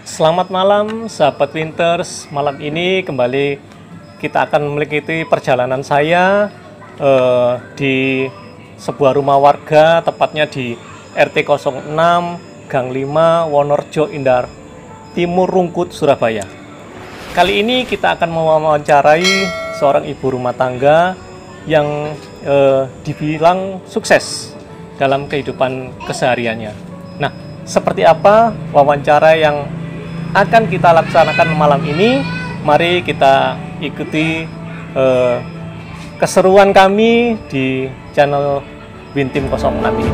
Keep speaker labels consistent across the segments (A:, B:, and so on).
A: Selamat malam sahabat Winters. Malam ini kembali kita akan mengikuti perjalanan saya di sebuah rumah warga, tepatnya di RT 06 Gang 5 Wonorejo Indah Timur Rungkut, Surabaya. Kali ini kita akan mewawancarai seorang ibu rumah tangga yang dibilang sukses dalam kehidupan kesehariannya. Nah, seperti apa wawancara yang akan kita laksanakan malam ini? Mari kita ikuti keseruan kami di channel Wintim 06 ini.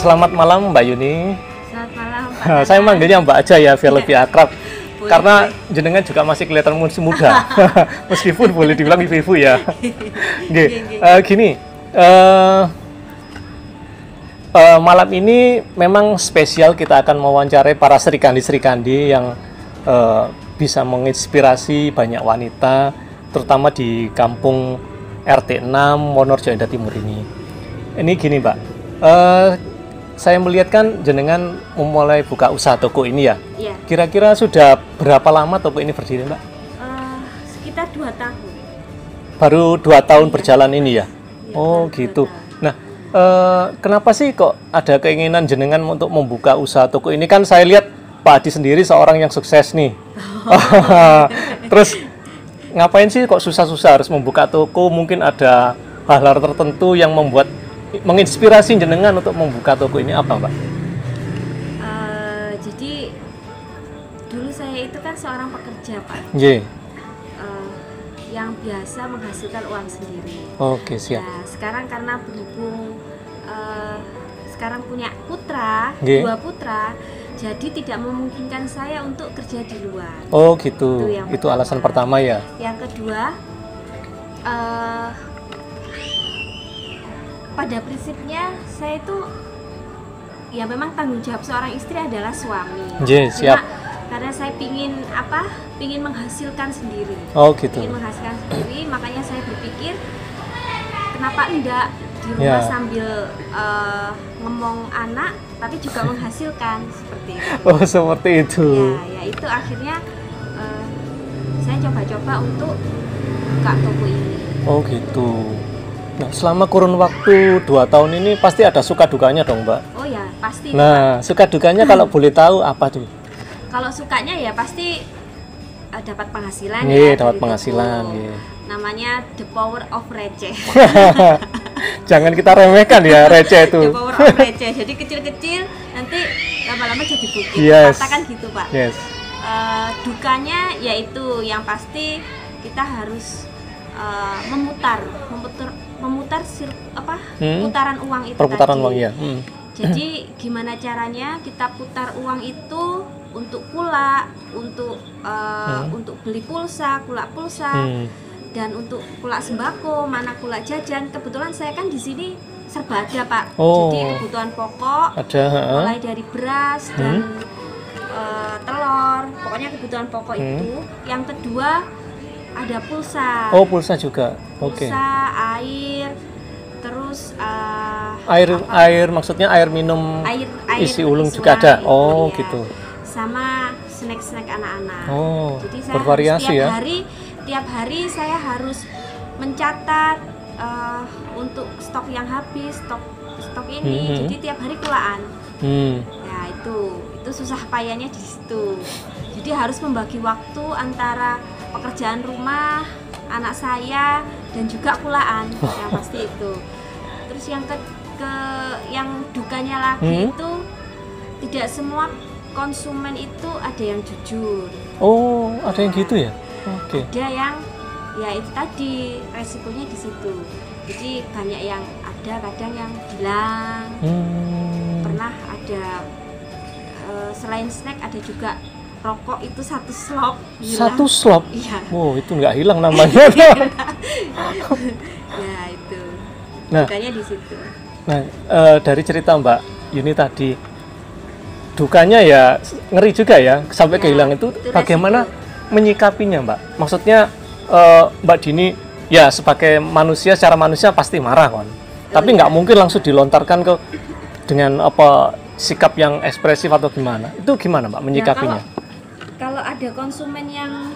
A: Selamat malam Mbak Yuni.
B: Selamat malam Pak.
A: Saya manggilnya Mbak aja ya, biar lebih akrab. Karena jenengan juga masih kelihatan masih muda. Meskipun boleh dibilang ibu-ibu ya. Gini, malam ini memang spesial, kita akan mewawancarai para serikandi-serikandi yang bisa menginspirasi banyak wanita, terutama di kampung RT 6 Wonorejo Indah Timur ini. Ini gini Mbak, saya melihat kan jenengan memulai buka usaha toko ini ya.
B: Iya.
A: Kira-kira sudah berapa lama toko ini berdiri, Mbak?
B: Sekitar 2 tahun.
A: Baru 2 tahun berjalan ini ya?
B: Iya,
A: Oh
B: baru
A: gitu.
B: 2 tahun.
A: Nah, kenapa sih kok ada keinginan jenengan untuk membuka usaha toko ini? Kan saya lihat Pak Adi sendiri seorang yang sukses nih. Terus ngapain sih kok susah-susah harus membuka toko? Mungkin ada hal-hal tertentu yang menginspirasi jenengan untuk membuka toko ini, apa Mbak?
B: Jadi dulu saya itu kan seorang pekerja Pak,
A: Iya.
B: yang biasa menghasilkan uang sendiri.
A: Oke, siap.
B: Nah, sekarang karena berhubung sekarang punya putra,
A: Nggih.
B: 2 putra, jadi tidak memungkinkan saya untuk kerja di luar.
A: Oh gitu.
B: Itu yang
A: Alasan pertama ya.
B: Yang kedua, pada prinsipnya saya itu ya memang tanggung jawab seorang istri adalah suami.
A: Iya, siap.
B: Karena saya pingin menghasilkan sendiri.
A: Oh gitu.
B: Ingin menghasilkan sendiri, makanya saya berpikir kenapa enggak di rumah
A: Ya.
B: sambil ngomong anak tapi juga menghasilkan seperti itu.
A: Oh seperti itu.
B: Ya itu akhirnya saya coba-coba untuk buka toko ini.
A: Oh gitu. Nah, selama kurun waktu 2 tahun ini pasti ada suka dukanya dong, Mbak.
B: Oh ya, pasti.
A: Nah, suka dukanya kalau boleh tahu apa tuh?
B: Kalau sukanya ya pasti dapat penghasilan
A: Iya,
B: ya.
A: dapat
B: dari
A: penghasilan,
B: toko.
A: iya.
B: Namanya the power of receh.
A: Jangan kita remehkan ya receh itu.
B: The power of receh. Jadi kecil-kecil nanti lama-lama jadi bukit.
A: Yes.
B: Katakan gitu, Pak.
A: Yes.
B: Dukanya yaitu yang pasti kita harus putaran uang itu
A: Perputaran
B: tadi.
A: uang ya.
B: Jadi gimana caranya kita putar uang itu untuk pula, untuk beli pulsa, dan untuk pula sembako, mana pula jajan. Kebetulan saya kan di sini serba ada Pak.
A: Oh.
B: Jadi kebutuhan pokok
A: Ada.
B: mulai dari beras dan telur, pokoknya kebutuhan pokok itu. Yang kedua ada pulsa.
A: Oh pulsa juga. Oke.
B: Pulsa, air, terus
A: Air maksudnya air minum
B: air
A: isi ulung
B: isi
A: juga
B: ulang
A: ada.
B: itu,
A: Oh
B: ya.
A: gitu.
B: Sama snack-snack anak-anak.
A: Oh,
B: Jadi saya
A: bervariasi ya.
B: tiap hari saya harus mencatat untuk stok yang habis, stok ini. Jadi tiap hari kulaan. Ya itu susah payahnya di situ. Jadi harus membagi waktu antara pekerjaan rumah, anak saya, dan juga kulaan. Yang pasti itu. Terus yang dukanya lagi itu tidak semua konsumen itu ada yang jujur.
A: Oh, ada yang gitu ya? Oke.
B: Ada yang ya itu tadi resikonya di situ. Jadi banyak yang ada kadang yang bilang pernah ada selain snack ada juga rokok itu 1 slop hilang.
A: 1 slop?
B: Iya.
A: Wow, itu nggak hilang namanya.
B: Ya itu.
A: Nah,
B: Dukanya di situ.
A: Nah, dari cerita Mbak Yuni tadi, dukanya ya ngeri juga ya sampai
B: Ya,
A: kehilangan itu.
B: itu
A: Bagaimana
B: resiko.
A: menyikapinya, Mbak? Maksudnya Mbak Dini ya sebagai manusia, secara manusia pasti marah kan. Tapi nggak mungkin langsung dilontarkan ke dengan apa sikap yang ekspresif atau gimana. Itu gimana, Mbak, menyikapinya?
B: Kalau ada konsumen yang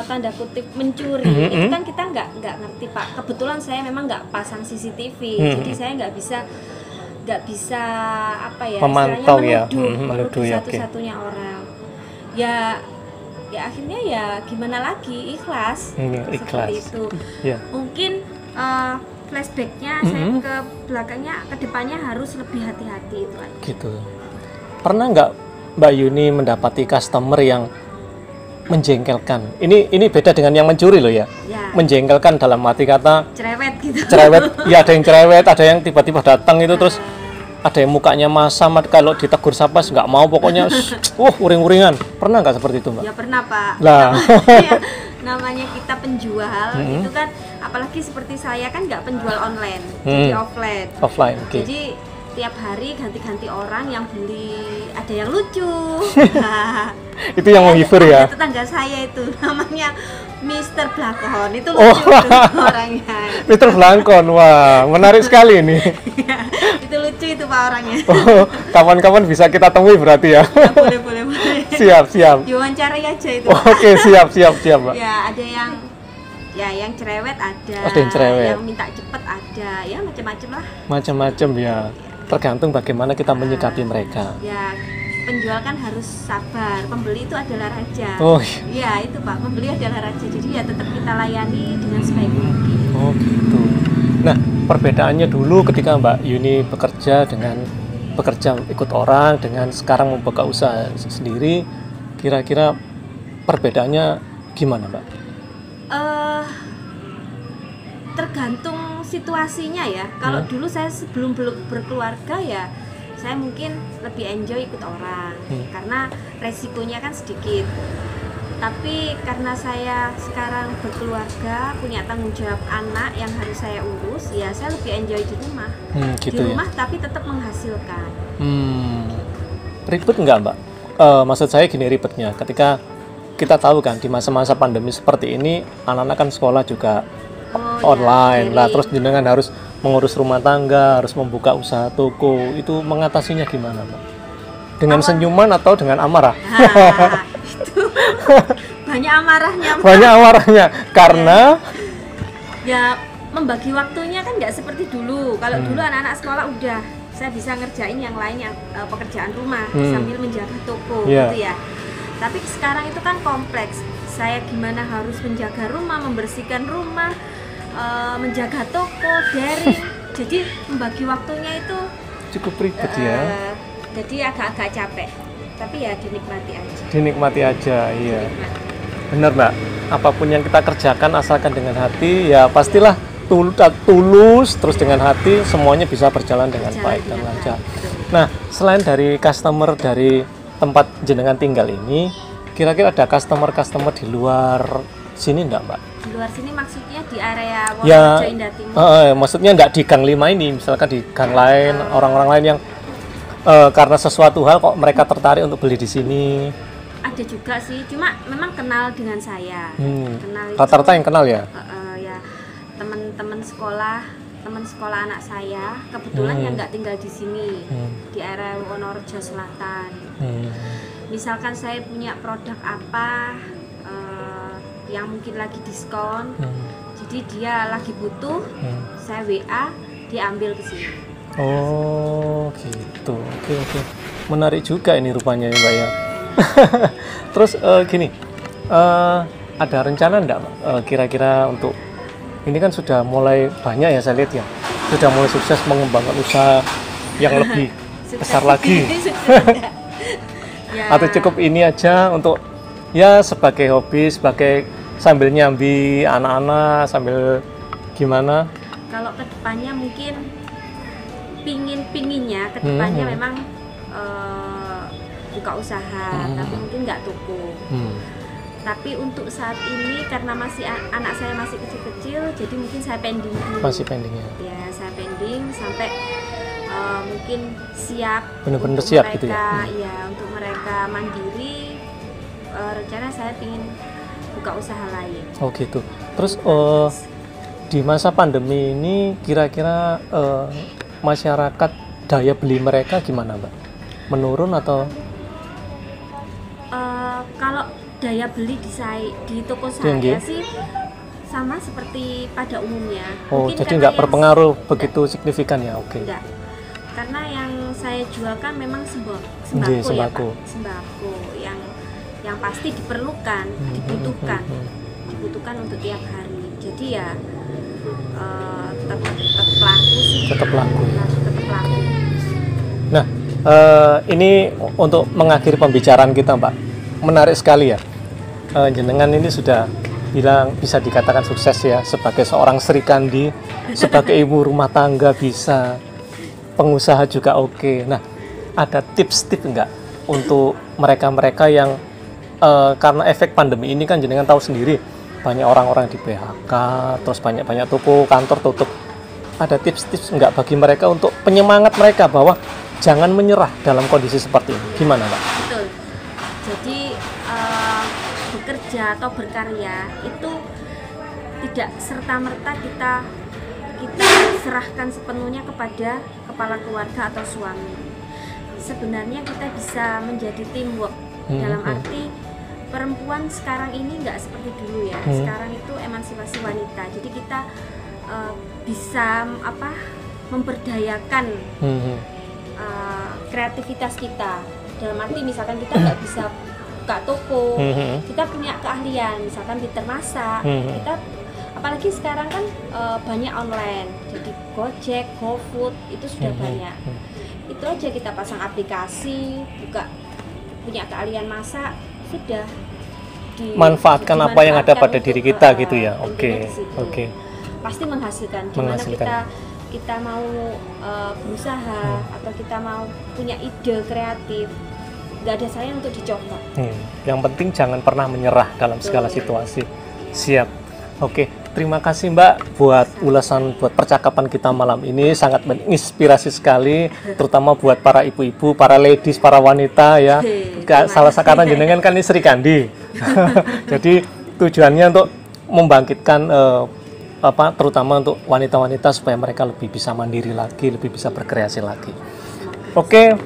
B: tanda kutip mencuri, itu kan kita nggak ngerti Pak. Kebetulan saya memang nggak pasang CCTV, jadi saya nggak bisa apa ya,
A: Memantau ya,
B: menuduh
A: menuduh ya, oke.
B: satu-satunya orang. Ya akhirnya ya gimana lagi, ikhlas.
A: Ikhlas.
B: Seperti itu.
A: Ya.
B: Mungkin flashbacknya saya ke belakangnya, ke depannya harus lebih hati-hati itu aja.
A: Gitu. Pernah nggak Mbak Yuni mendapati customer yang menjengkelkan? Ini beda dengan yang mencuri loh ya.
B: Ya,
A: Menjengkelkan dalam arti kata
B: cerewet gitu.
A: cerewet. Ya ada yang cerewet, ada yang tiba-tiba datang itu terus ada yang mukanya masam, kalau ditegur sapa nggak mau pokoknya uring-uringan. Pernah nggak seperti itu, Mbak?
B: Ya pernah Pak.
A: Lah.
B: Namanya kita penjual itu kan, apalagi seperti saya kan nggak penjual online, jadi offline.
A: Offline, oke.
B: Jadi tiap hari ganti-ganti orang yang beli, ada yang lucu.
A: Itu yang menghibur ya.
B: Tetangga saya itu namanya Mr. Blakon, itu lucu tuh orangnya.
A: Mr. Blangkon, wah menarik sekali ini.
B: Itu lucu itu Pak orangnya.
A: Kapan-kapan bisa kita temui berarti ya.
B: Ya, boleh.
A: Siap.
B: Diwawancarai aja itu.
A: Oke, siap, Mbak.
B: Ya ada yang cerewet ada.
A: Ada yang cerewet.
B: Yang minta cepet ada, ya macam-macam lah.
A: Macam-macam ya. Tergantung bagaimana kita menyikapi mereka.
B: Ya penjual kan harus sabar, pembeli itu adalah raja.
A: Oh,
B: iya itu Pak, pembeli adalah raja, jadi ya tetap kita layani dengan sebaik mungkin.
A: oh gitu. Nah, perbedaannya dulu ketika Mbak Yuni bekerja ikut orang dengan sekarang membuka usaha sendiri, kira-kira perbedaannya gimana, Mbak?
B: Tergantung situasinya ya. Kalau dulu saya sebelum berkeluarga ya saya mungkin lebih enjoy ikut orang karena resikonya kan sedikit. Tapi karena saya sekarang berkeluarga, punya tanggung jawab anak yang harus saya urus, ya saya lebih enjoy di rumah.
A: Gitu
B: Di rumah tapi tetap menghasilkan.
A: Ribet nggak, Mbak? Maksud saya gini ribetnya, ketika kita tahu kan di masa-masa pandemi seperti ini, anak-anak kan sekolah juga online lah, terus jenengan harus mengurus rumah tangga, harus membuka usaha toko, itu mengatasinya gimana, Mbak? Dengan senyuman atau dengan amarah?
B: Itu banyak amarahnya.
A: Banyak amarahnya karena
B: ya membagi waktunya kan nggak seperti dulu. Kalau dulu anak-anak sekolah udah saya bisa ngerjain yang lain, yang pekerjaan rumah sambil menjaga toko gitu ya. Tapi sekarang itu kan kompleks. Saya gimana harus menjaga rumah, membersihkan rumah, menjaga toko, daring. Jadi membagi waktunya itu
A: cukup ribet ya.
B: Jadi agak-agak capek. Tapi ya dinikmati aja.
A: Dinikmati aja, iya.
B: Dinikmati.
A: Benar, Mbak. Apapun yang kita kerjakan asalkan dengan hati, ya pastilah tulus terus dengan hati, semuanya bisa berjalan dengan baik dan lancar. Nah, selain dari customer dari tempat jenengan tinggal ini, kira-kira ada customer di luar sini enggak, Mbak?
B: Di luar sini maksudnya di area Wonorejo Indah Timur.
A: Maksudnya enggak di Gang 5 ini, misalkan di gang lain, orang-orang lain yang karena sesuatu hal kok mereka tertarik untuk beli di sini.
B: Ada juga sih, cuma memang kenal dengan saya. Kenal itu,
A: rata-rata yang kenal ya?
B: Ya teman sekolah anak saya kebetulan yang nggak tinggal di sini, di area Wonorejo Selatan. Misalkan saya punya produk apa yang mungkin lagi diskon, jadi dia lagi butuh, saya WA, dia ambil ke sini.
A: Oh gitu, oke. Menarik juga ini rupanya ya, Mbak ya. Terus gini, ada rencana enggak kira-kira untuk ini kan sudah mulai banyak ya saya lihat ya, sudah mulai sukses mengembangkan usaha yang lebih besar lagi.
B: Ya.
A: Atau cukup ini aja untuk ya sebagai hobi, sebagai sambil nyambi anak-anak sambil gimana?
B: Kalau kedepannya mungkin pinginnya kedepannya memang buka usaha, tapi mungkin nggak toko. Tapi untuk saat ini karena masih anak saya masih kecil-kecil, jadi mungkin saya pending dulu.
A: Masih pending ya?
B: Ya, saya pending sampai mungkin siap
A: Benar-benar
B: untuk
A: siap
B: mereka,
A: gitu ya.
B: ya untuk mereka mandiri. Rencana saya ingin buka usaha lain.
A: Oh gitu. Terus di masa pandemi ini kira-kira masyarakat daya beli mereka gimana, Mbak? Menurun atau?
B: Kalau daya beli di toko
A: Tinggi.
B: saya sih sama seperti pada umumnya.
A: Oh,
B: Mungkin
A: jadi
B: karena
A: nggak
B: yang
A: berpengaruh begitu signifikan ya? Oke.
B: enggak. Karena yang saya jualkan memang sembako
A: Nggih,
B: ya
A: sembako.
B: Pak. Sembako yang pasti diperlukan, dibutuhkan untuk tiap hari. Jadi ya tetap laku sih.
A: Tetap laku ya.
B: Tetap laku.
A: Nah, ini untuk mengakhiri pembicaraan kita, Mbak. Menarik sekali ya. Jenengan ini sudah bilang bisa dikatakan sukses ya sebagai seorang Sri Kandi, sebagai ibu rumah tangga bisa, pengusaha juga oke. Nah, ada tips-tips enggak untuk mereka-mereka yang karena efek pandemi ini kan jenengan tahu sendiri, banyak orang-orang di PHK, terus banyak-banyak toko, kantor tutup. Ada tips-tips enggak bagi mereka untuk penyemangat mereka bahwa jangan menyerah dalam kondisi seperti ini? Gimana, Mbak?
B: Betul. Jadi bekerja atau berkarya itu tidak serta-merta kita serahkan sepenuhnya kepada kepala keluarga atau suami. Sebenarnya kita bisa menjadi teamwork dalam arti perempuan sekarang ini nggak seperti dulu ya. Sekarang itu emansipasi wanita. Jadi kita bisa memberdayakan kreativitas kita. Dalam arti misalkan kita nggak bisa buka toko, kita punya keahlian, misalkan pinter masak, kita apalagi sekarang kan banyak online, jadi Gojek, GoFood itu sudah banyak. Itu aja kita pasang aplikasi, punya keahlian masak, sudah
A: manfaatkan apa yang ada pada diri kita gitu ya. Oke.
B: Pasti menghasilkan. Gimana kita mau berusaha atau kita mau punya ide kreatif, nggak ada sayang untuk dicoba.
A: Yang penting jangan pernah menyerah dalam segala situasi. Siap. Oke, terima kasih Mbak buat ulasan, buat percakapan kita malam ini, sangat menginspirasi sekali, terutama buat para ibu-ibu, para ladies, para wanita ya. Salah satu karena jenengan kan ini Sri Kandi. Jadi tujuannya untuk membangkitkan terutama untuk wanita-wanita supaya mereka lebih bisa mandiri lagi, lebih bisa berkreasi lagi. Oke,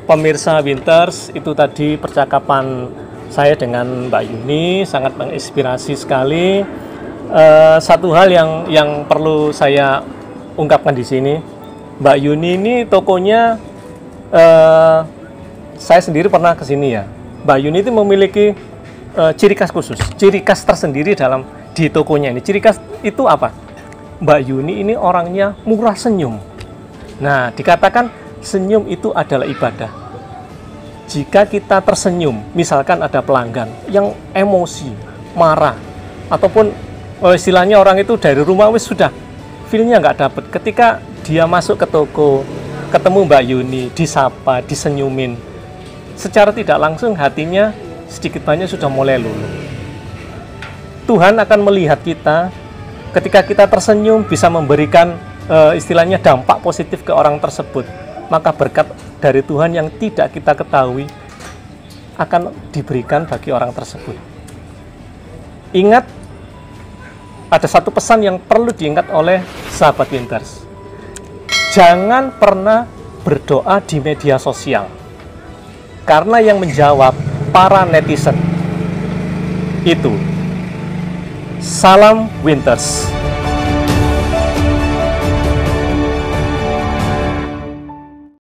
A: pemirsa Winters, itu tadi percakapan saya dengan Mbak Yuni, sangat menginspirasi sekali. Satu hal yang perlu saya ungkapkan di sini, Mbak Yuni ini tokonya, saya sendiri pernah ke sini ya. Mbak Yuni itu memiliki ciri khas khusus, ciri khas tersendiri di tokonya ini. Ciri khas itu apa? Mbak Yuni ini orangnya murah senyum. Nah, dikatakan senyum itu adalah ibadah. Jika kita tersenyum, misalkan ada pelanggan yang emosi, marah, ataupun istilahnya orang itu dari rumah sudah feel-nya nggak dapet. Ketika dia masuk ke toko, ketemu Mbak Yuni, disapa, disenyumin, secara tidak langsung hatinya sedikit banyak sudah mulai luluh. Tuhan akan melihat kita ketika kita tersenyum, bisa memberikan istilahnya dampak positif ke orang tersebut. Maka berkat dari Tuhan yang tidak kita ketahui akan diberikan bagi orang tersebut. Ingat, ada satu pesan yang perlu diingat oleh sahabat Winters. Jangan pernah berdoa di media sosial, karena yang menjawab para netizen. Itu. Salam Winters.